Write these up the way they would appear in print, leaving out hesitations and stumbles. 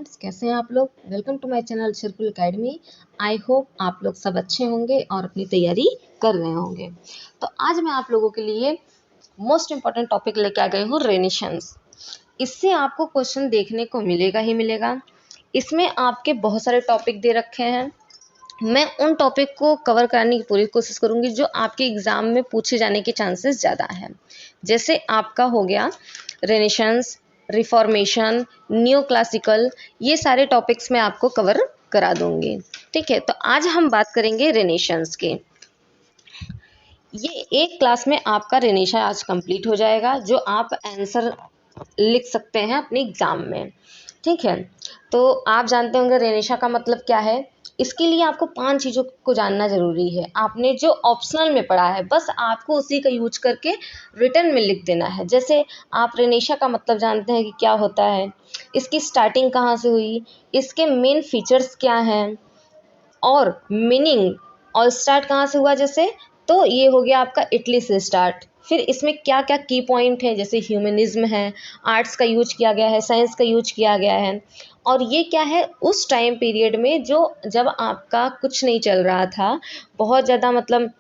Friends, कैसे हैं आप लोग। वेलकम टू माय चैनल शिरकुल एकेडमी। आई होप आप लोग सब अच्छे होंगे और अपनी तैयारी कर रहे होंगे। तो आज मैं आप लोगों के लिए मोस्ट इम्पॉर्टेंट टॉपिक लेके आ गई हूँ, रेनेशंस। इससे आपको क्वेश्चन देखने को मिलेगा ही मिलेगा। इसमें आपके बहुत सारे टॉपिक दे रखे हैं। मैं उन टॉपिक को कवर करने की पूरी कोशिश करूंगी जो आपके एग्जाम में पूछे जाने के चांसेस ज़्यादा हैं। जैसे आपका हो गया रेनेशंस, रिफॉर्मेशन, न्यू क्लासिकल, ये सारे टॉपिक्स मैं आपको कवर करा दूंगी। ठीक है, तो आज हम बात करेंगे रेनेशंस के। ये एक क्लास में आपका रेनेशा आज कंप्लीट हो जाएगा, जो आप आंसर लिख सकते हैं अपने एग्जाम में। ठीक है, तो आप जानते होंगे रेनेशा का मतलब क्या है। इसके लिए आपको 5 चीज़ों को जानना जरूरी है। आपने जो ऑप्शनल में पढ़ा है बस आपको उसी का यूज करके रिटन में लिख देना है। जैसे आप रेनेशा का मतलब जानते हैं कि क्या होता है, इसकी स्टार्टिंग कहाँ से हुई, इसके मेन फीचर्स क्या हैं, और मीनिंग और स्टार्ट कहाँ से हुआ। जैसे तो ये हो गया आपका इटली से स्टार्ट। फिर इसमें क्या क्या की पॉइंट है, जैसे ह्यूमनिज्म है, आर्ट्स का यूज किया गया है, साइंस का यूज किया गया है। और ये क्या है, उस टाइम पीरियड में जो जब आपका कुछ नहीं चल रहा था, बहुत ज़्यादा मतलब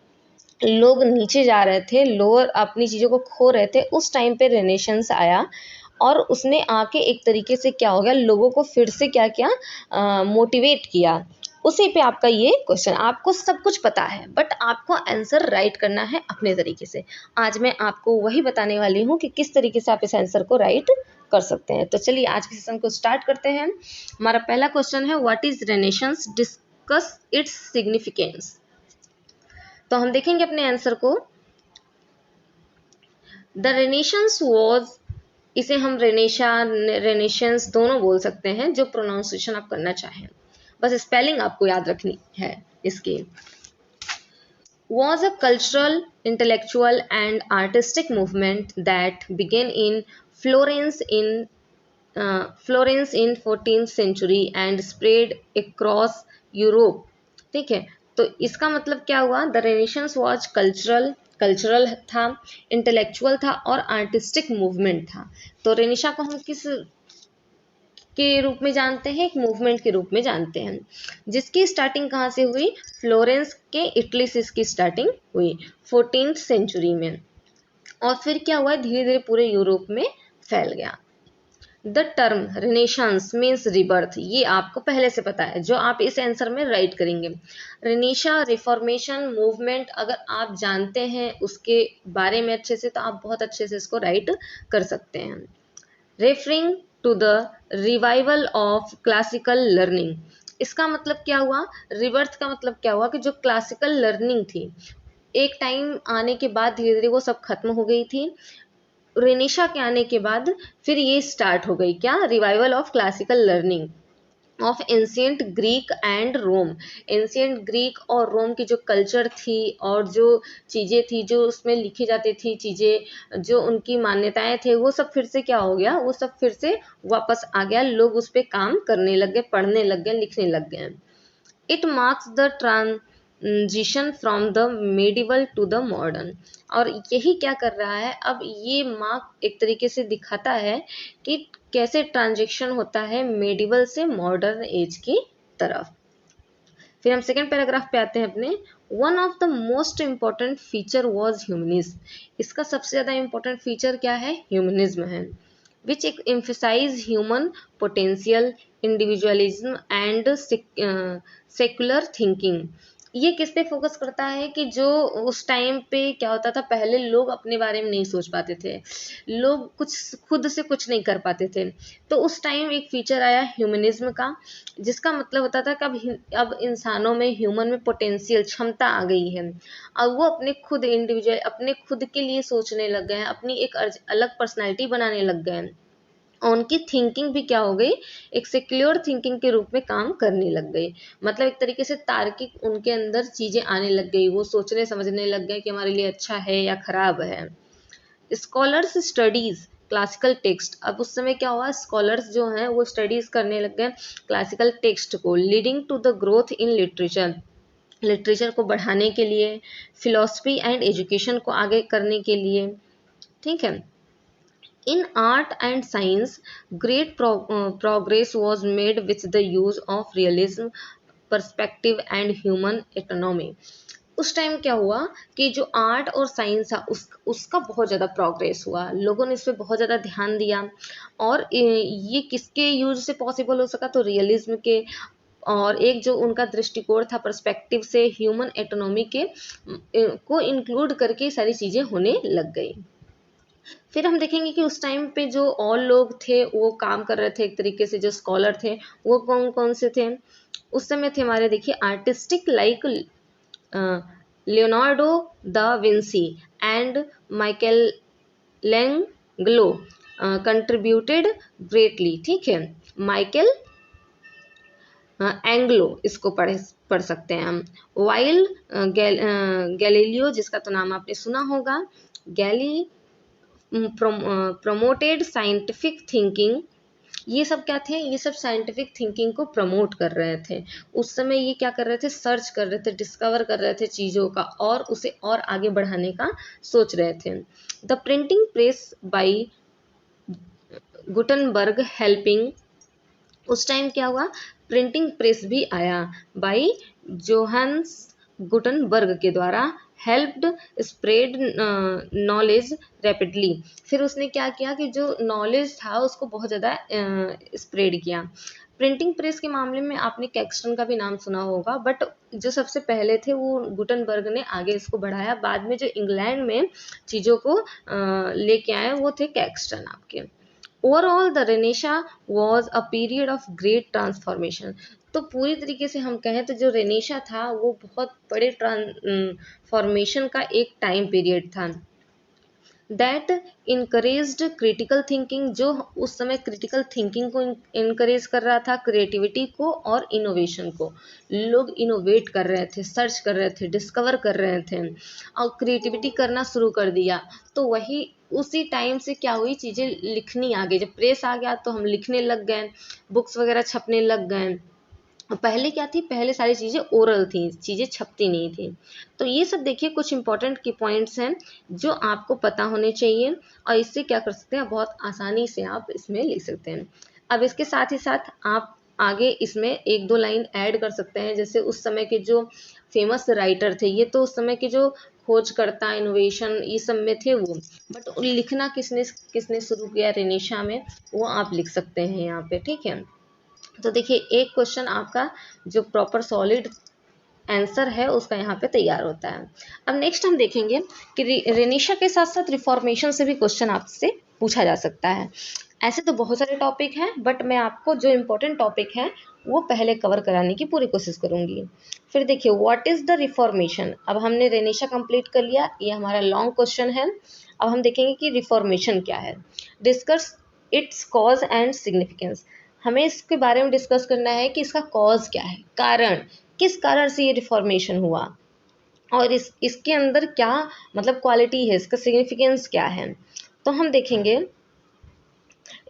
लोग नीचे जा रहे थे, लोअर अपनी चीज़ों को खो रहे थे, उस टाइम पे रेनेशंस आया। और उसने आके एक तरीके से क्या हो गया, लोगों को फिर से क्या किया, मोटिवेट किया। उसी पे आपका ये क्वेश्चन। आपको सब कुछ पता है बट आपको आंसर राइट करना है अपने तरीके से। आज मैं आपको वही बताने वाली हूँ कि किस तरीके से आप इस आंसर को राइट कर सकते हैं। तो चलिए आज के सेशन को स्टार्ट करते हैं। हमारा पहला क्वेश्चन है, what is renaissance, discuss its significance. तो हम देखेंगे अपने आंसर को। द रेनेशंस वॉज, इसे हम रेनेशा रेनेशंस दोनों बोल सकते हैं, जो प्रोनाउंसिएशन आप करना चाहें, बस स्पेलिंग आपको याद रखनी है इसकी। Was a cultural, intellectual and artistic movement that began in Florence in Florence in 14th century and spread across Europe. ठीक है, तो इसका मतलब क्या हुआ, द रेनेशंस वॉज कल्चरल था, इंटेलेक्चुअल था और आर्टिस्टिक मूवमेंट था। तो रेनेशा को हम किस के रूप में जानते हैं, एक मूवमेंट के रूप में जानते हैं, जिसकी स्टार्टिंग कहाँ से हुई, फ्लोरेंस के इटली से इसकी स्टार्टिंग हुई 14th century में। और फिर क्या हुआ, धीरे धीरे पूरे यूरोप में फैल गया। द टर्म रेनेशंस मीन्स रिबर्थ, ये आपको पहले से पता है, जो आप इस आंसर में राइट करेंगे। रेनेशा, रिफॉर्मेशन, मूवमेंट, अगर आप जानते हैं उसके बारे में अच्छे से, तो आप बहुत अच्छे से इसको राइट कर सकते हैं। Referring to the revival of classical learning, इसका मतलब क्या हुआ, रिबर्थ का मतलब क्या हुआ कि जो क्लासिकल लर्निंग थी, एक टाइम आने के बाद धीरे धीरे वो सब खत्म हो गई थी। रेनेशा के आने के बाद फिर ये स्टार्ट हो गई, क्या, revival of classical learning of ancient Greek and Rome. Ancient Greek और रोम की जो कल्चर थी और जो चीज़ें थी, जो उसमें लिखी जाती थी चीज़ें, जो उनकी मान्यताएं थे, वो सब फिर से क्या हो गया, वो सब फिर से वापस आ गया। लोग उस पर काम करने लग गए, पढ़ने लग गए, लिखने लग गए। It marks the transition from the medieval to the modern. और यही क्या कर रहा है, अब ये मार्क एक तरीके से दिखाता है कि कैसे ट्रांजिशन होता है मेडिवल से मॉडर्न एज की तरफ। फिर हम सेकेंड पैराग्राफ पे आते हैं अपने। One of the most important feature was humanism, इसका सबसे ज़्यादा इम्पोर्टेंट फीचर क्या है, ह्यूमनिज्म है। which emphasize human potential, individualism and secular thinking। ये किस पे फोकस करता है कि जो उस टाइम पे क्या होता था, पहले लोग अपने बारे में नहीं सोच पाते थे, लोग कुछ खुद से कुछ नहीं कर पाते थे। तो उस टाइम एक फीचर आया ह्यूमनिज्म का, जिसका मतलब होता था कि अब इंसानों में, ह्यूमन में पोटेंशियल, क्षमता आ गई है। अब वो अपने खुद इंडिविजुअल, अपने खुद के लिए सोचने लग गए हैं, अपनी एक अलग पर्सनैलिटी बनाने लग गए हैं। उनकी थिंकिंग भी क्या हो गई, एक सेक्युलर थिंकिंग के रूप में काम करने लग गई। मतलब एक तरीके से तार्किक उनके अंदर चीजें आने लग गई, वो सोचने समझने लग गए कि हमारे लिए अच्छा है या खराब है। स्कॉलर्स स्टडीज क्लासिकल टेक्स्ट, अब उस समय क्या हुआ, स्कॉलर्स जो हैं वो स्टडीज करने लग गए क्लासिकल टेक्स्ट को। Leading to the growth in literature, literature को बढ़ाने के लिए, फिलॉसफी एंड एजुकेशन को आगे करने के लिए। ठीक है, In art and science, great progress was made with the use of realism, perspective and human autonomy. उस टाइम क्या हुआ कि जो आर्ट और साइंस था उसका बहुत ज़्यादा प्रोग्रेस हुआ, लोगों ने इस पर बहुत ज़्यादा ध्यान दिया। और ये किसके यूज से पॉसिबल हो सका, तो रियलिज्म के, और एक जो उनका दृष्टिकोण था पर्सपेक्टिव से, ह्यूमन एटोनॉमी के को इंक्लूड करके सारी चीज़ें होने लग गई। फिर हम देखेंगे कि उस टाइम पे जो और लोग थे वो काम कर रहे थे, एक तरीके से जो स्कॉलर थे वो कौन कौन से थे उस समय थे हमारे, देखिए artistic like Leonardo da Vinci and Michelangelo contributed greatly. ठीक है, माइकल एंग्लो इसको पढ़ सकते हैं हम। वाइल गैलीलियो जिसका तो नाम आपने सुना होगा, गैली प्रमोटेड साइंटिफिक थिंकिंग। ये सब क्या थे, ये सब साइंटिफिक थिंकिंग को प्रमोट कर रहे थे। उस समय ये क्या कर रहे थे, सर्च कर रहे थे, डिस्कवर कर रहे थे चीज़ों का और उसे और आगे बढ़ाने का सोच रहे थे। The printing press by Gutenberg helping, उस टाइम क्या हुआ, प्रिंटिंग प्रेस भी आया बाई जोहान्स गुटनबर्ग के द्वारा, हेल्प्ड स्प्रेड नॉलेज रैपिडली। फिर उसने क्या किया कि जो नॉलेज था उसको बहुत ज़्यादा स्प्रेड किया। प्रिंटिंग प्रेस के मामले में आपने कैक्सटन का भी नाम सुना होगा, बट जो सबसे पहले थे वो गुटनबर्ग ने आगे इसको बढ़ाया। बाद में जो इंग्लैंड में चीज़ों को लेके आए वो थे कैक्सटन आपके। Overall the Renaissance was a period of great transformation. तो पूरी तरीके से हम कहें तो जो रेनेशा था वो बहुत बड़े ट्रांसफॉर्मेशन का एक टाइम पीरियड था। दैट इनकरेज्ड क्रिटिकल थिंकिंग, जो उस समय क्रिटिकल थिंकिंग को इनकरेज कर रहा था, क्रिएटिविटी को और इनोवेशन को। लोग इनोवेट कर रहे थे, सर्च कर रहे थे, डिस्कवर कर रहे थे और क्रिएटिविटी करना शुरू कर दिया। तो वही उसी टाइम से क्या हुई, चीज़ें लिखनी आ गई। जब प्रेस आ गया तो हम लिखने लग गए, बुक्स वगैरह छपने लग गए। पहले क्या थी, पहले सारी चीज़ें ओरल थी, चीज़ें छपती नहीं थी। तो ये सब देखिए कुछ इंपॉर्टेंट की पॉइंट्स हैं जो आपको पता होने चाहिए और इससे क्या कर सकते हैं, बहुत आसानी से आप इसमें लिख सकते हैं। अब इसके साथ ही साथ आप आगे इसमें एक दो लाइन ऐड कर सकते हैं। जैसे उस समय के जो फेमस राइटर थे, ये तो उस समय के जो खोजकर्ता, इनोवेशन ये सब में थे वो, बट लिखना किसने किसने शुरू किया रेनेशा में, वो आप लिख सकते हैं यहाँ पे। ठीक है, तो देखिए एक क्वेश्चन आपका जो प्रॉपर सॉलिड आंसर है उसका यहाँ पे तैयार होता है। अब नेक्स्ट हम देखेंगे कि रेनेशा के साथ साथ रिफॉर्मेशन से भी क्वेश्चन आपसे पूछा जा सकता है। ऐसे तो बहुत सारे टॉपिक हैं, बट मैं आपको जो इम्पोर्टेंट टॉपिक है वो पहले कवर कराने की पूरी कोशिश करूंगी। फिर देखिए व्हाट इज द रिफॉर्मेशन। अब हमने रेनेशा कंप्लीट कर लिया, ये हमारा लॉन्ग क्वेश्चन है। अब हम देखेंगे कि रिफॉर्मेशन क्या है। Discuss it's cause and significance, हमें इसके बारे में डिस्कस करना है कि इसका कॉज क्या है, कारण, किस कारण से ये रिफॉर्मेशन हुआ और इसके अंदर क्या मतलब क्वालिटी है, इसका सिग्निफिकेंस क्या है। तो हम देखेंगे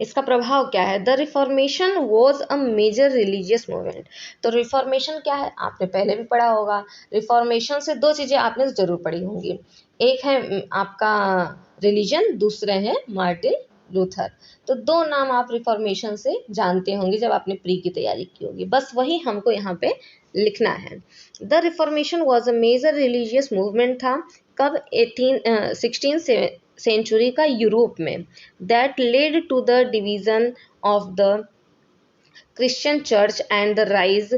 इसका प्रभाव क्या है। The reformation was a major religious movement. तो रिफॉर्मेशन क्या है, आपने पहले भी पढ़ा होगा। रिफॉर्मेशन से दो चीज़ें आपने ज़रूर पढ़ी होंगी, एक है आपका रिलीजन, दूसरे हैं मार्टिन लूथर। तो दो नाम आप रिफॉर्मेशन से जानते होंगे जब आपने प्री की तैयारी की होगी, बस वही हमको यहाँ पे लिखना है। The reformation was a major religious movement था, कब 16 सेंचुरी का यूरोप में, that led to the division of the Christian church and the rise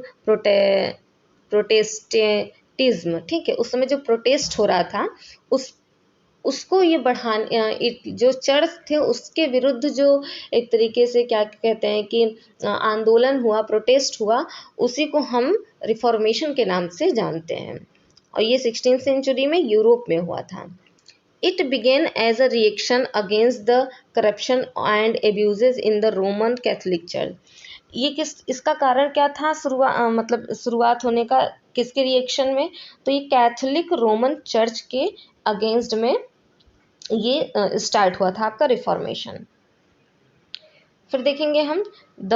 Protestantism. ठीक है, उस समय जो प्रोटेस्ट हो रहा था उसको ये बढ़ाने, जो चर्च थे उसके विरुद्ध जो एक तरीके से क्या कहते हैं कि आंदोलन हुआ, प्रोटेस्ट हुआ, उसी को हम रिफॉर्मेशन के नाम से जानते हैं। और ये 16th सेंचुरी में यूरोप में हुआ था। It began as a reaction against the corruption and abuses in the Roman Catholic Church. ये इसका कारण क्या था, शुरुआत होने का किसके रिएक्शन में, तो ये कैथोलिक रोमन चर्च के अगेंस्ट में ये स्टार्ट हुआ था आपका रिफॉर्मेशन। फिर देखेंगे हम the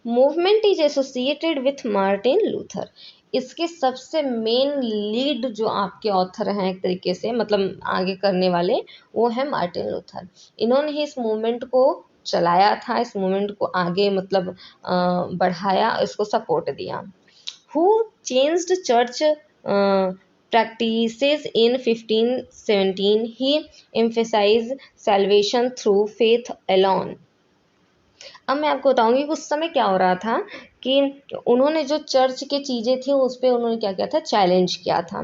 movement is associated with Martin Luther. इसके सबसे मेन लीड जो आपके ऑथर हैं एक तरीके से, मतलब आगे करने वाले, वो है मार्टिन लूथर। इन्होंने ही इस मूवमेंट को चलाया था, इस मूवमेंट को आगे मतलब बढ़ाया, इसको सपोर्ट दिया। Who changed church practices in 1517? He emphasized salvation through faith alone. अब मैं आपको बताऊंगी कि उस समय क्या हो रहा था कि उन्होंने जो चर्च के चीज़ें थी उस पर उन्होंने क्या किया था, चैलेंज किया था।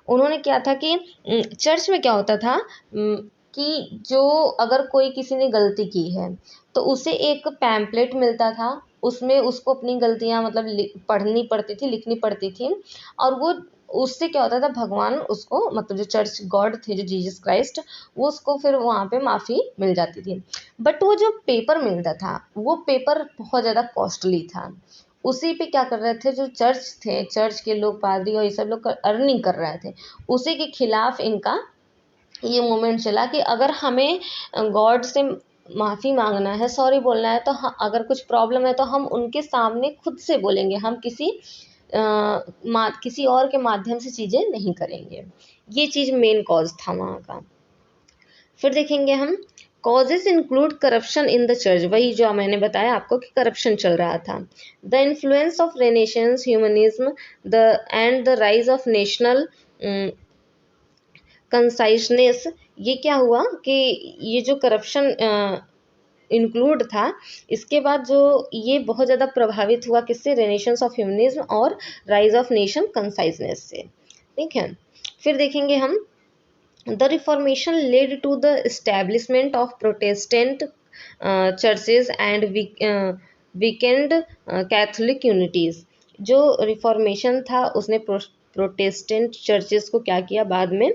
उन्होंने क्या था कि चर्च में क्या होता था कि जो अगर कोई किसी ने गलती की है तो उसे एक पैम्पलेट मिलता था, उसमें उसको अपनी गलतियां मतलब पढ़नी पड़ती थी, लिखनी पड़ती थी, और वो उससे क्या होता था, भगवान उसको मतलब जो चर्च गॉड थे, जो जीसस क्राइस्ट, वो उसको फिर वहाँ पे माफ़ी मिल जाती थी। बट वो जो पेपर मिलता था वो पेपर बहुत ज़्यादा कॉस्टली था। उसी पे क्या कर रहे थे जो चर्च थे, चर्च के लोग, पादरी और ये सब लोग अर्निंग कर रहे थे, उसी के खिलाफ इनका ये मूवमेंट चला कि अगर हमें गॉड से माफ़ी मांगना है, सॉरी बोलना है, तो अगर कुछ प्रॉब्लम है तो हम उनके सामने खुद से बोलेंगे, हम किसी और के माध्यम से चीज़ें नहीं करेंगे। ये चीज़ मेन कॉज था वहाँ का। फिर देखेंगे हम causes include corruption in the church, वही जो मैंने बताया आपको कि करप्शन चल रहा था। The influence of renaissance humanism and the rise of national consciousness. ये क्या हुआ कि ये जो करप्शन इंक्लूड था, इसके बाद जो ये बहुत ज़्यादा प्रभावित हुआ किससे, रेनेशंस ऑफ ह्यूमनिज्म और राइज ऑफ नेशन कंसाइसनेस से। ठीक है, फिर देखेंगे हम the reformation led to the establishment of Protestant churches and weakened Catholic unities. जो रिफॉर्मेशन था उसने प्रोटेस्टेंट चर्चेस को क्या किया, बाद में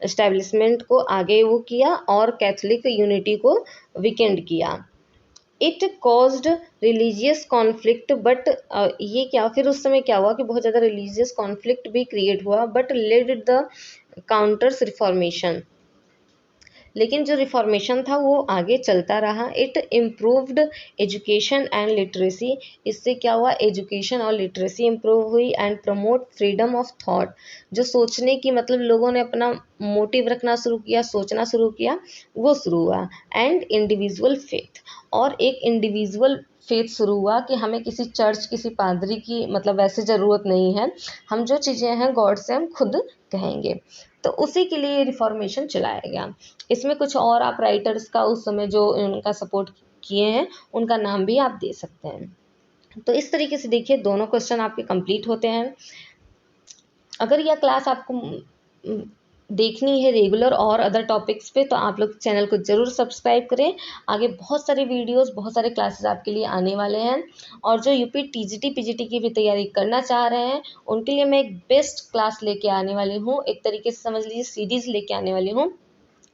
एस्टैब्लिशमेंट को आगे वो किया और कैथोलिक यूनिटी को वीकेंड किया। It caused religious conflict, but ये क्या, फिर उस समय क्या हुआ कि बहुत ज़्यादा रिलीजियस कॉन्फ्लिक्ट भी क्रिएट हुआ, but lead the counters reformation. लेकिन जो रिफॉर्मेशन था वो आगे चलता रहा। It improved education and literacy, इससे क्या हुआ, एजुकेशन और लिटरेसी इम्प्रूव हुई। And promote freedom of thought, जो सोचने की मतलब लोगों ने अपना मोटिव रखना शुरू किया, सोचना शुरू किया, वो शुरू हुआ। एंड इंडिविजुअल फेथ, और एक इंडिविजुअल फेथ शुरू हुआ कि हमें किसी चर्च, किसी पादरी की मतलब वैसे ज़रूरत नहीं है, हम जो चीज़ें हैं गॉड से हम खुद कहेंगे। तो उसी के लिए रिफॉर्मेशन चलाया गया। इसमें कुछ और आप राइटर्स का उस समय जो उनका सपोर्ट किए हैं उनका नाम भी आप दे सकते हैं। तो इस तरीके से देखिए दोनों क्वेश्चन आपके कंप्लीट होते हैं। अगर यह क्लास आपको देखनी है रेगुलर और अदर टॉपिक्स पे, तो आप लोग चैनल को ज़रूर सब्सक्राइब करें। आगे बहुत सारे वीडियोस, बहुत सारे क्लासेस आपके लिए आने वाले हैं। और जो यूपी टीजीटी पीजीटी की भी तैयारी करना चाह रहे हैं उनके लिए मैं एक बेस्ट क्लास लेके आने वाली हूँ, एक तरीके से समझ लीजिए सीरीज़ लेके आने वाली हूँ,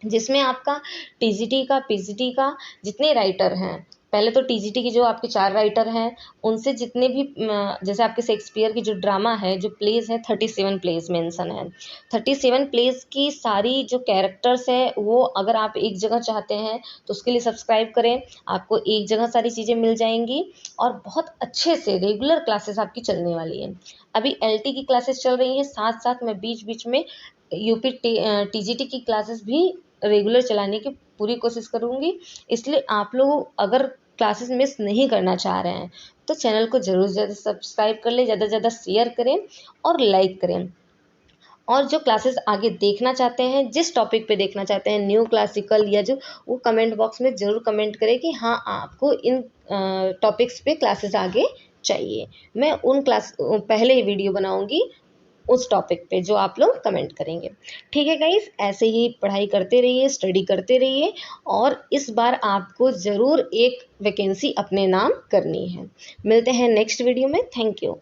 जिसमें आपका टीजीटी का, पीजीटी का जितने राइटर हैं, पहले तो टीजीटी के जो आपके 4 राइटर हैं उनसे जितने भी जैसे आपके शेक्सपियर की जो ड्रामा है, जो प्लेज है, 37 प्लेज मेंशन है। 37 प्लेज की सारी जो कैरेक्टर्स है वो अगर आप एक जगह चाहते हैं तो उसके लिए सब्सक्राइब करें, आपको एक जगह सारी चीज़ें मिल जाएंगी और बहुत अच्छे से रेगुलर क्लासेस आपकी चलने वाली हैं। अभी एलटी की क्लासेस चल रही हैं, साथ साथ मैं बीच बीच में यूपी टीजीटी की क्लासेस भी रेगुलर चलाने की पूरी कोशिश करूँगी। इसलिए आप लोग अगर क्लासेस मिस नहीं करना चाह रहे हैं तो चैनल को ज़रूर से ज़्यादा सब्सक्राइब कर लें, ज़्यादा से ज़्यादा शेयर करें और लाइक करें। और जो क्लासेस आगे देखना चाहते हैं, जिस टॉपिक पे देखना चाहते हैं, न्यू क्लासिकल या जो, वो कमेंट बॉक्स में ज़रूर कमेंट करें कि हाँ आपको इन टॉपिक्स पे क्लासेस आगे चाहिए। मैं उन क्लास पहले ही वीडियो बनाऊँगी उस टॉपिक पे जो आप लोग कमेंट करेंगे। ठीक है गाइस, ऐसे ही पढ़ाई करते रहिए, स्टडी करते रहिए और इस बार आपको ज़रूर एक वैकेंसी अपने नाम करनी है। मिलते हैं नेक्स्ट वीडियो में। Thank you.